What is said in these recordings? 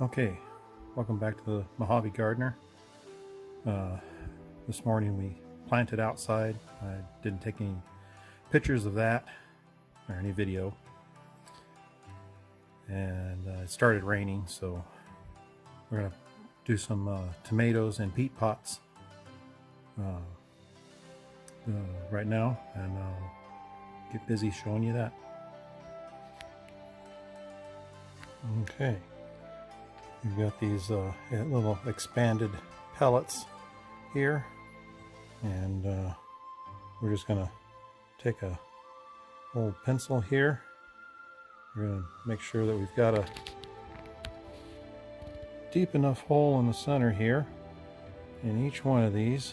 Okay, welcome back to the Mojave Gardener. This morning we planted outside. I didn't take any pictures of that or any video, and it started raining, so we're gonna do some tomatoes in peat pots right now, and I'll get busy showing you that. Okay. You've got these little expanded pellets here, and we're just going to take a old pencil here. We're going to make sure that we've got a deep enough hole in the center here in each one of these.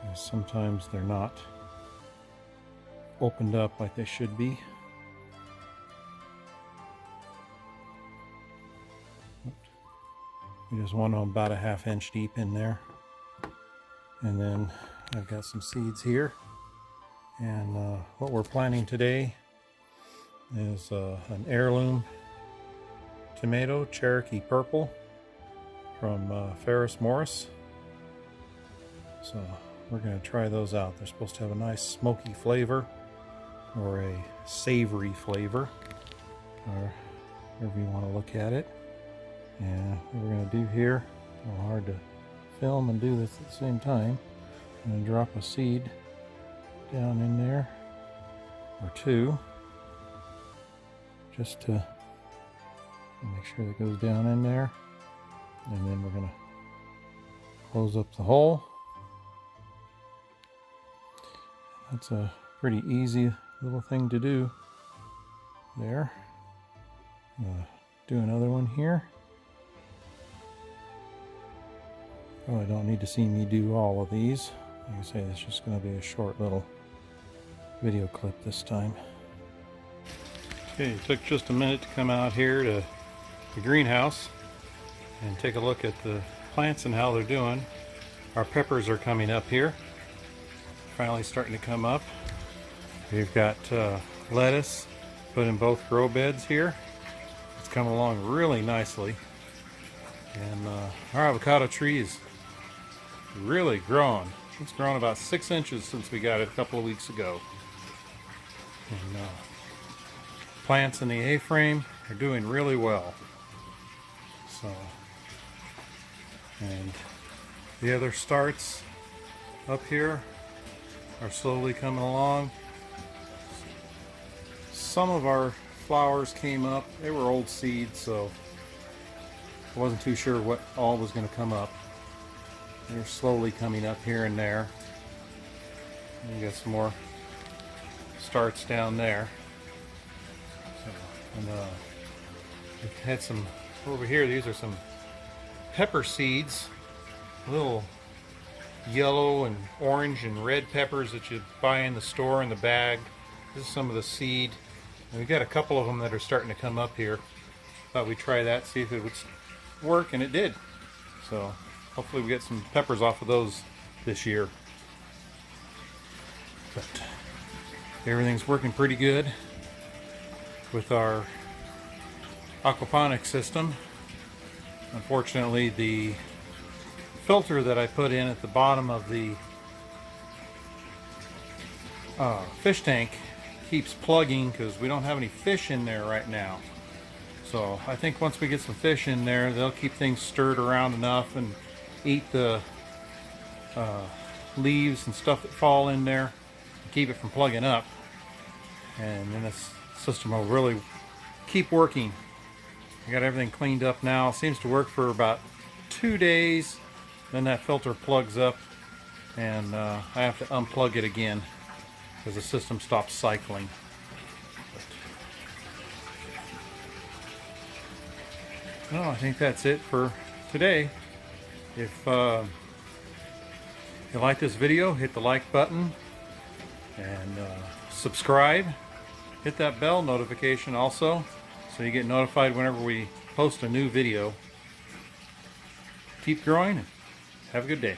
And sometimes they're not opened up like they should be. You just want them about a ½ inch deep in there. And then I've got some seeds here. And what we're planting today is an heirloom tomato, Cherokee Purple, from Ferris Morris. So we're going to try those out. They're supposed to have a nice smoky flavor, or a savory flavor, or however you want to look at it. And what we're going to do here, a little hard to film and do this at the same time, I'm going to drop a seed down in there, or two, just to make sure that goes down in there. And then we're going to close up the hole. That's a pretty easy little thing to do there. Do another one here. Probably don't need to see me do all of these. Like I say, it's just going to be a short little video clip this time. Okay, it took just a minute to come out here to the greenhouse and take a look at the plants and how they're doing. Our peppers are coming up here. Finally starting to come up. We've got lettuce put in both grow beds here. It's coming along really nicely. And our avocado tree is really growing. It's grown about 6 inches since we got it a couple of weeks ago. And plants in the A-frame are doing really well. So, and the other starts up here are slowly coming along. Some of our flowers came up. They were old seeds, so I wasn't too sure what all was going to come up. They're slowly coming up here and there. And you got some more starts down there. So, and we've had some over here. These are some pepper seeds, little yellow and orange and red peppers that you buy in the store in the bag. This is some of the seed. And we've got a couple of them that are starting to come up here. Thought we'd try that, see if it would work, and it did. So hopefully we get some peppers off of those this year. But everything's working pretty good with our aquaponics system. Unfortunately, the filter that I put in at the bottom of the fish tank keeps plugging because we don't have any fish in there right now. So I think once we get some fish in there, they'll keep things stirred around enough and eat the leaves and stuff that fall in there and keep it from plugging up. And then this system will really keep working. I got everything cleaned up now. It seems to work for about 2 days. Then that filter plugs up, and I have to unplug it again because the system stops cycling. Well, I think that's it for today. If you like this video, hit the like button and subscribe. Hit that bell notification also, so you get notified whenever we post a new video. Keep growing and have a good day.